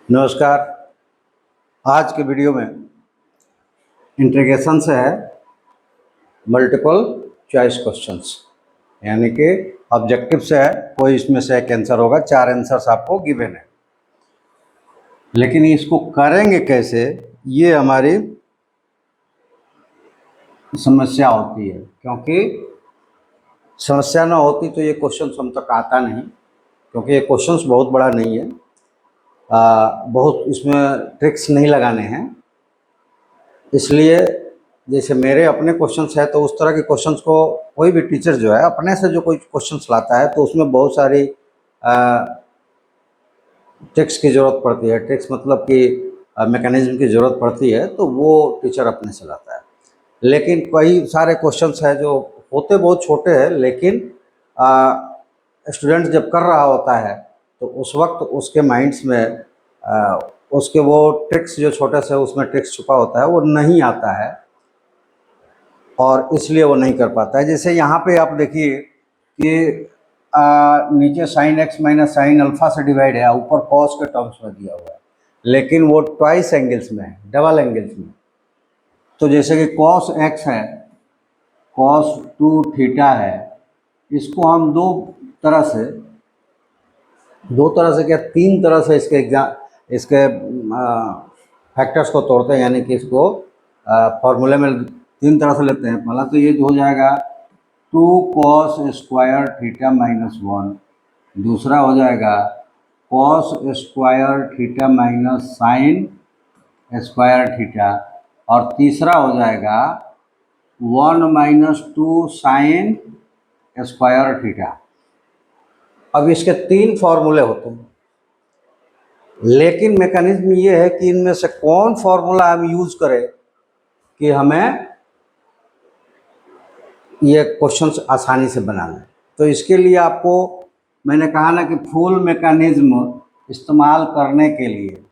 नमस्कार। आज के वीडियो में इंटीग्रेशन से है मल्टीपल चॉइस क्वेश्चंस, यानी कि ऑब्जेक्टिव से है कोई इसमें से एक आंसर होगा, 4 आंसर्स आपको गिवन है। लेकिन इसको करेंगे कैसे, ये हमारी समस्या होती है, क्योंकि समस्या ना होती तो ये क्वेश्चन हम तक आता नहीं, क्योंकि ये क्वेश्चंस बहुत बड़ा नहीं है, बहुत इसमें ट्रिक्स नहीं लगाने हैं। इसलिए जैसे मेरे अपने क्वेश्चंस है, तो उस तरह के क्वेश्चंस को कोई भी टीचर जो है अपने से जो कोई क्वेश्चंस लाता है तो उसमें बहुत सारी ट्रिक्स की ज़रूरत पड़ती है। ट्रिक्स मतलब कि मैकेनिज्म की ज़रूरत पड़ती है, तो वो टीचर अपने से लाता है। लेकिन कई सारे क्वेश्चंस है जो होते बहुत छोटे हैं, लेकिन स्टूडेंट जब कर रहा होता है तो उस वक्त उसके माइंड्स में उसके वो ट्रिक्स जो छोटे से उसमें ट्रिक्स छुपा होता है वो नहीं आता है, और इसलिए वो नहीं कर पाता है। जैसे यहाँ पे आप देखिए कि नीचे sine x minus sine alpha से डिवाइड है, ऊपर कॉस के टर्म्स में दिया हुआ है, लेकिन वो ट्वाइस एंगल्स में है, डबल एंगल्स में। तो जैसे कि कॉस एक्स है, कॉस 2 थीटा है, इसको हम दो तरह से क्या, 3 तरह से इसके फैक्टर्स को तोड़ते हैं, यानी कि इसको फॉर्मूले में 3 तरह से लेते हैं। पहला तो ये हो जाएगा 2 कॉस स्क्वायर थीटा माइनस 1, दूसरा हो जाएगा cos square theta minus sine square theta, और तीसरा हो जाएगा 1 माइनस 2 साइन स्क्वायर थीटा। अब इसके 3 फॉर्मूले होते हैं, लेकिन मैकेनिज्म ये है कि इनमें से कौन फॉर्मूला हम यूज करें कि हमें ये क्वेश्चंस आसानी से बनाना है। तो इसके लिए आपको मैंने कहा ना कि फुल मैकेनिज्म इस्तेमाल करने के लिए,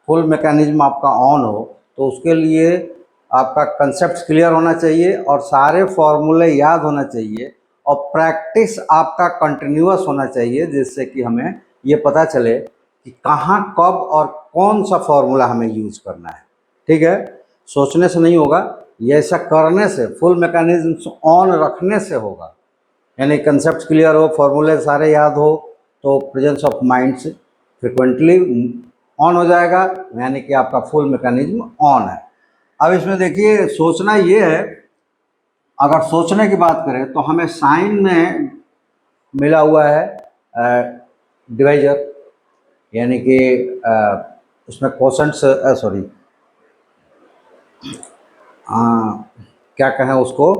फुल मैकेनिज्म आपका ऑन हो, तो उसके लिए आपका कंसेप्ट क्लियर होना चाहिए और सारे फॉर्मूले याद होना चाहिए, और प्रैक्टिस आपका कंटिन्यूअस होना चाहिए, जिससे कि हमें ये पता चले कि कहाँ कब और कौन सा फॉर्मूला हमें यूज करना है। ठीक है, सोचने से नहीं होगा, ये ऐसा करने से, फुल मैकेनिज्म ऑन रखने से होगा। यानी कंसेप्ट क्लियर हो, फॉर्मूले सारे याद हो, तो प्रेजेंस ऑफ माइंड से फ्रिक्वेंटली ऑन हो जाएगा, यानी कि आपका फुल मैकेनिज्म ऑन है। अब इसमें देखिए, सोचना ये है, अगर सोचने की बात करें तो हमें साइन में मिला हुआ है डिवाइजर, यानी कि उसमें कोसेंट्स, सॉरी क्या कहें उसको,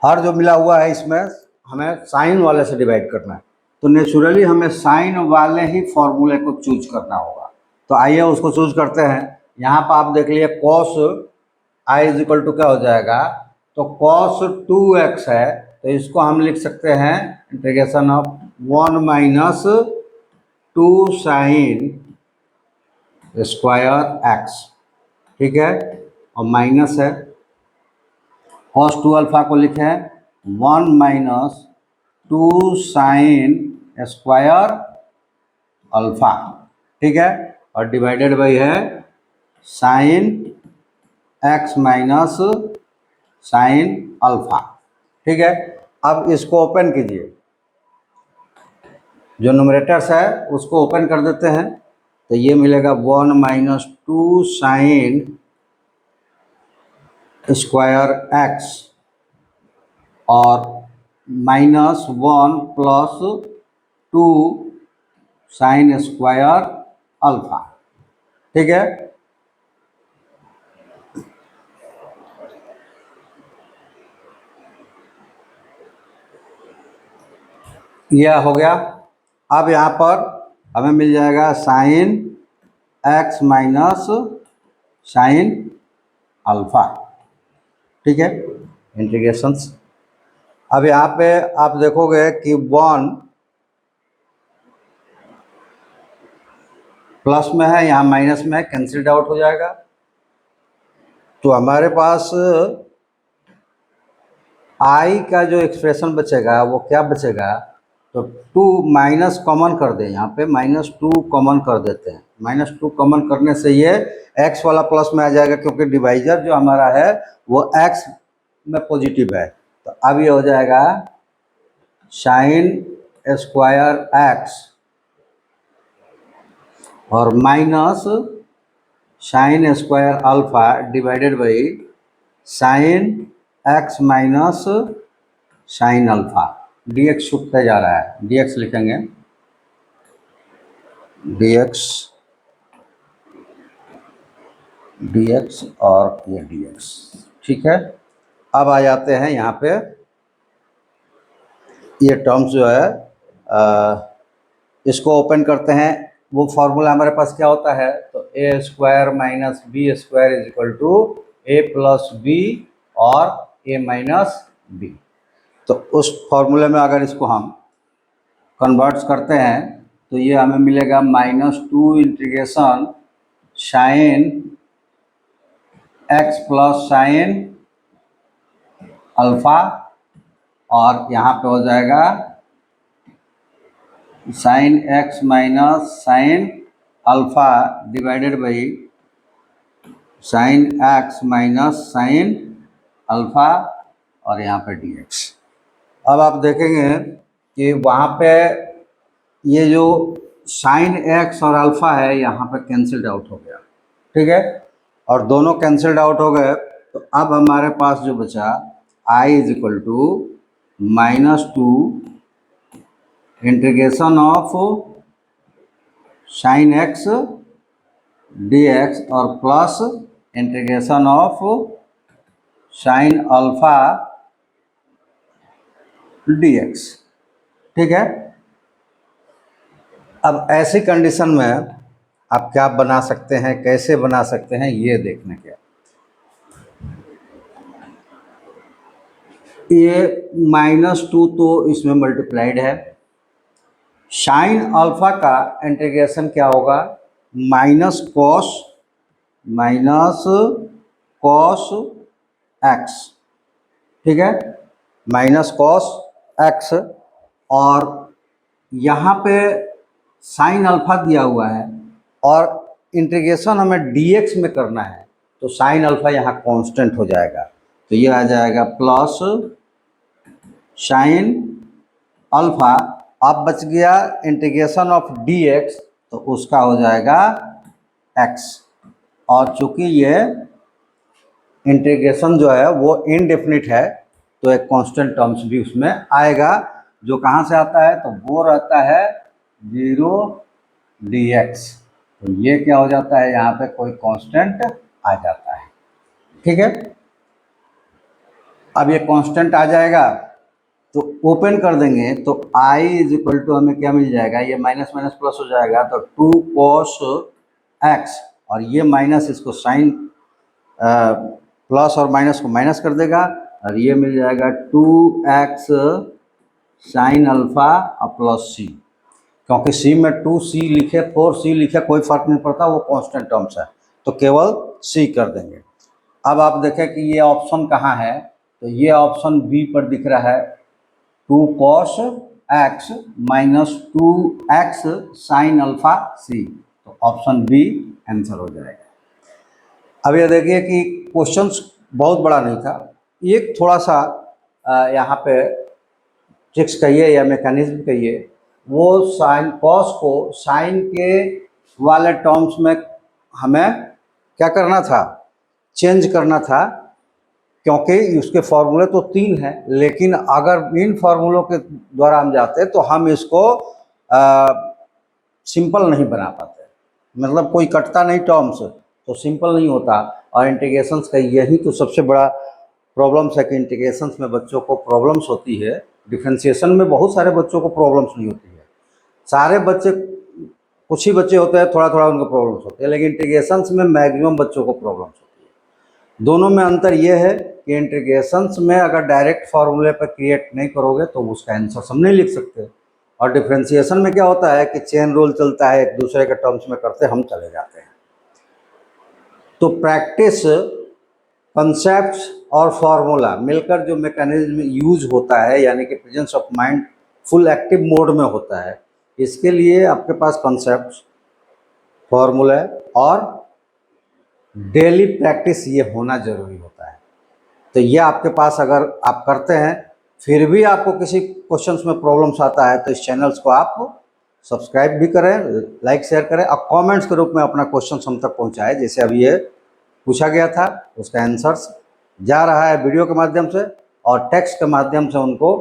हर जो मिला हुआ है इसमें हमें साइन वाले से डिवाइड करना है, तो नेचुरली हमें साइन वाले ही फॉर्मूले को चूज करना होगा। तो आइए उसको चूज करते हैं। यहाँ पर आप देख लिए cos I is equal to क्या हो जाएगा, तो कॉस 2x है, तो इसको हम लिख सकते हैं integration of 1 minus 2 sine square x। ठीक है, और माइनस है, cos 2 अल्फा को लिखे 1 माइनस 2 साइन स्क्वायर अल्फा। ठीक है, और डिवाइडेड बाई है sine x minus sine alpha. ठीक है, अब इसको ओपन कीजिए, जो न्यूमरेटर्स है उसको ओपन कर देते हैं, तो ये मिलेगा 1 माइनस 2 साइन स्क्वायर x और minus 1 plus 2 sine square alpha. ठीक है, यह हो गया। अब यहाँ पर हमें मिल जाएगा sine x minus sine alpha. ठीक है, इंटीग्रेशंस। अब यहाँ पे आप देखोगे कि 1 प्लस में है, यहाँ माइनस में है, कैंसिल्ड आउट हो जाएगा, तो हमारे पास आई का जो एक्सप्रेशन बचेगा वो क्या बचेगा, तो 2 माइनस कॉमन कर दें, यहाँ पे -2 कॉमन कर देते हैं, -2 कॉमन करने से ये x वाला प्लस में आ जाएगा, क्योंकि डिवाइजर जो हमारा है वो x में पॉजिटिव है। तो अब ये हो जाएगा साइन स्क्वायर x और minus sine square alpha divided by sine x minus sine alpha. dx छूटता जा रहा है, dx लिखेंगे, dx और ये dx। ठीक है, अब आ जाते हैं यहाँ पे, ये टर्म्स जो है इसको ओपन करते हैं। वो फॉर्मूला हमारे पास क्या होता है, तो a square minus b square is equal to a plus b और ए माइनस बी। तो उस फॉर्मूले में अगर इसको हम कन्वर्ट्स करते हैं तो ये हमें मिलेगा -2 integration sine x plus sine alpha, और यहाँ पे हो जाएगा sine x minus sine alpha divided by sine x minus sine alpha और यहाँ पे dx। अब आप देखेंगे कि वहाँ पे ये जो साइन x और अल्फा है यहाँ पे कैंसिल्ड आउट हो गया। ठीक है, और दोनों कैंसिल्ड आउट हो गए, तो अब हमारे पास जो बचा i is equal to -2 integration of sine x dx और plus integration of sine alpha dx। ठीक है, अब ऐसी कंडीशन में आप क्या बना सकते हैं, कैसे बना सकते हैं, ये देखने के। ये -2 तो इसमें मल्टीप्लाइड है, साइन अल्फा का इंटीग्रेशन क्या होगा, माइनस कॉस x। ठीक है, माइनस कॉस x, और यहाँ पे साइन अल्फा दिया हुआ है और इंटीग्रेशन हमें dx में करना है, तो साइन अल्फा यहाँ कांस्टेंट हो जाएगा, तो ये आ जाएगा प्लस साइन अल्फा। अब बच गया इंटीग्रेशन ऑफ dx, तो उसका हो जाएगा x, और चूंकि ये इंटीग्रेशन जो है वो इनडेफिनिट है तो एक कांस्टेंट टर्म्स भी उसमें आएगा, जो कहाँ से आता है, तो वो रहता है 0 dx। तो ये क्या हो जाता है, यहाँ पे कोई कांस्टेंट आ जाता है। ठीक है, अब ये कांस्टेंट आ जाएगा तो ओपन कर देंगे, तो i इज इक्वल टू हमें क्या मिल जाएगा, ये माइनस माइनस प्लस हो जाएगा, तो 2 cos x, और ये माइनस इसको साइन प्लस और माइनस को माइनस कर देगा, और ये मिल जाएगा 2x साइन अल्फा और प्लस c। क्योंकि c में 2c लिखे 4c लिखे कोई फर्क नहीं पड़ता, वो कांस्टेंट टर्म्स है, तो केवल c कर देंगे। अब आप देखें कि ये ऑप्शन कहाँ है, तो ये ऑप्शन बी पर दिख रहा है, 2 cos x minus 2x sine alpha c, तो ऑप्शन बी आंसर हो जाएगा। अब ये देखिए कि क्वेश्चन बहुत बड़ा नहीं था, एक थोड़ा सा यहाँ पे ट्रिक्स कहिए या मैकेनिज्म कहिए, वो साइन कॉस को साइन के वाले टर्म्स में हमें क्या करना था, चेंज करना था, क्योंकि उसके फॉर्मूले तो 3 हैं, लेकिन अगर इन फार्मूलों के द्वारा हम जाते तो हम इसको सिंपल नहीं बना पाते, मतलब कोई कटता नहीं टर्म्स, तो सिंपल नहीं होता। और इंटीग्रेशंस का यही तो सबसे बड़ा प्रॉब्लम्स है कि इंटीग्रेशंस में बच्चों को प्रॉब्लम्स होती है। डिफरेंशिएशन में बहुत सारे बच्चों को प्रॉब्लम्स नहीं होती है, सारे बच्चे, कुछ ही बच्चे होते हैं थोड़ा थोड़ा उनको प्रॉब्लम्स होती है, लेकिन इंटीग्रेशंस में मैक्सिमम बच्चों को प्रॉब्लम्स होती है। दोनों में अंतर ये है कि इंटीग्रेशंस में अगर डायरेक्ट फार्मूले पर क्रिएट नहीं करोगे तो उसका आंसर हम नहीं लिख सकते, और डिफरेंशिएशन में क्या होता है कि चेन रूल चलता है, एक दूसरे के टर्म्स में करते हम चले जाते हैं। तो प्रैक्टिस, कंसेप्ट्स और फार्मूला मिलकर जो मैकेनिज्म यूज होता है, यानी कि presence of mind full active mode में होता है, इसके लिए आपके पास कंसेप्ट्स, फॉर्मूले और डेली प्रैक्टिस ये होना ज़रूरी होता है। तो ये आपके पास अगर आप करते हैं फिर भी आपको किसी क्वेश्चंस में प्रॉब्लम्स आता है तो इस चैनल्स को आप सब्सक्राइब भी करें, लाइक शेयर करें और कमेंट्स के रूप में अपना क्वेश्चन हम तक पहुंचाएं। जैसे अभी ये पूछा गया था उसका आंसर्स जा रहा है वीडियो के माध्यम से और टेक्स्ट के माध्यम से उनको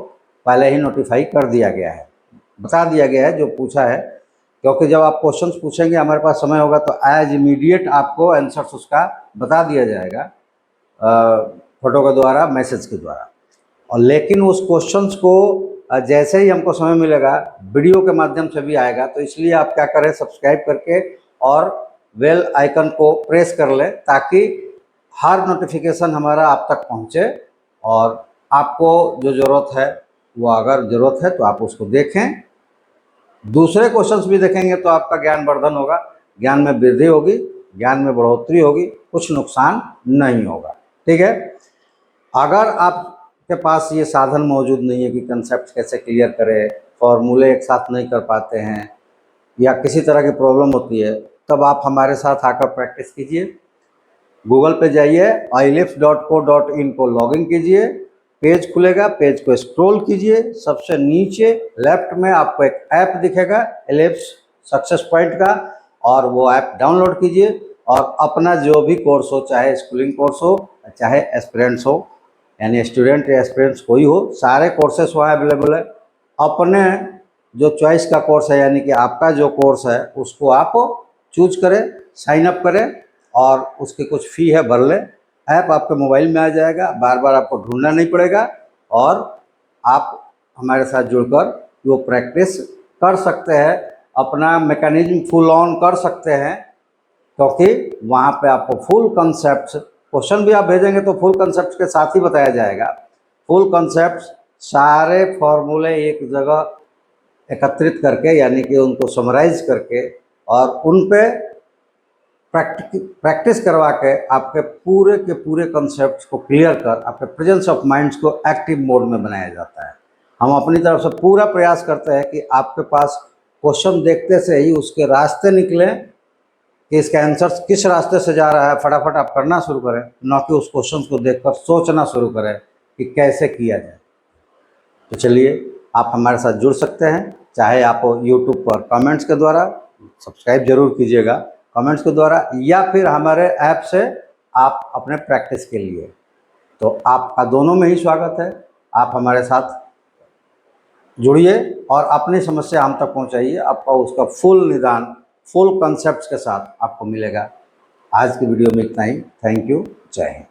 पहले ही नोटिफाई कर दिया गया है, बता दिया गया है जो पूछा है। क्योंकि जब आप क्वेश्चंस पूछेंगे हमारे पास समय होगा तो एज इमीडिएट आपको आंसर्स उसका बता दिया जाएगा फोटो के द्वारा, मैसेज के द्वारा। और लेकिन उस क्वेश्चंस को जैसे ही हमको समय मिलेगा वीडियो के माध्यम से भी आएगा। तो इसलिए आप क्या करें, सब्सक्राइब करके और बेल आइकन को प्रेस कर लें ताकि हर नोटिफिकेशन हमारा आप तक पहुंचे और आपको जो ज़रूरत है वो अगर ज़रूरत है तो आप उसको देखें, दूसरे क्वेश्चंस भी देखेंगे तो आपका ज्ञान वर्धन होगा, ज्ञान में वृद्धि होगी, ज्ञान में बढ़ोतरी होगी, कुछ नुकसान नहीं होगा। ठीक है। अगर आपके पास ये साधन मौजूद नहीं है कि कंसेप्ट कैसे क्लियर करें, फॉर्मूले एक साथ नहीं कर पाते हैं या किसी तरह की प्रॉब्लम होती है, तब आप हमारे साथ आकर प्रैक्टिस कीजिए। गूगल पे जाइए, ielts.co.in को लॉगिन कीजिए, पेज खुलेगा, पेज को स्क्रॉल कीजिए, सबसे नीचे लेफ्ट में आपको एक ऐप दिखेगा इलिप्स सक्सेस पॉइंट का, और वो ऐप डाउनलोड कीजिए और अपना जो भी कोर्स हो, चाहे स्कूलिंग कोर्स हो चाहे एस्पिरेंट्स हो, यानी स्टूडेंट या एस्पिरेंट्स कोई हो, सारे कोर्सेस वहाँ अवेलेबल है। अपने जो चॉइस का कोर्स है यानी कि आपका जो कोर्स है उसको आप चूज करें, साइन अप करें और उसकी कुछ फ़ी है भर लें। ऐप आपके मोबाइल में आ जाएगा, बार बार आपको ढूंढना नहीं पड़ेगा और आप हमारे साथ जुड़कर वो प्रैक्टिस कर सकते हैं, अपना मैकेनिज्म फुल ऑन कर सकते हैं। क्योंकि वहाँ पे आपको फुल कंसेप्ट, क्वेश्चन भी आप भेजेंगे तो फुल कंसेप्ट के साथ ही बताया जाएगा। फुल कंसेप्ट सारे फॉर्मूले एक जगह एकत्रित करके यानी कि उनको समराइज करके और उन पे प्रैक्टिस करवा के आपके पूरे के पूरे कंसेप्ट को क्लियर कर आपके प्रेजेंस ऑफ माइंड्स को एक्टिव मोड में बनाया जाता है। हम अपनी तरफ से पूरा प्रयास करते हैं कि आपके पास क्वेश्चन देखते से ही उसके रास्ते निकले कि इसका आंसर किस रास्ते से जा रहा है, फटाफट आप करना शुरू करें, न कि उस क्वेश्चन को देखकर सोचना शुरू करें कि कैसे किया जाए। तो चलिए आप हमारे साथ जुड़ सकते हैं, चाहे आप यूट्यूब पर कमेंट्स के द्वारा, सब्सक्राइब जरूर कीजिएगा कमेंट्स के द्वारा, या फिर हमारे ऐप से आप अपने प्रैक्टिस के लिए। तो आपका दोनों में ही स्वागत है। आप हमारे साथ जुड़िए और अपनी समस्या हम तक पहुंचाइए, आपका उसका फुल निदान फुल कंसेप्ट्स के साथ आपको मिलेगा। आज की वीडियो में इतना ही। Thank you. जय हिंद।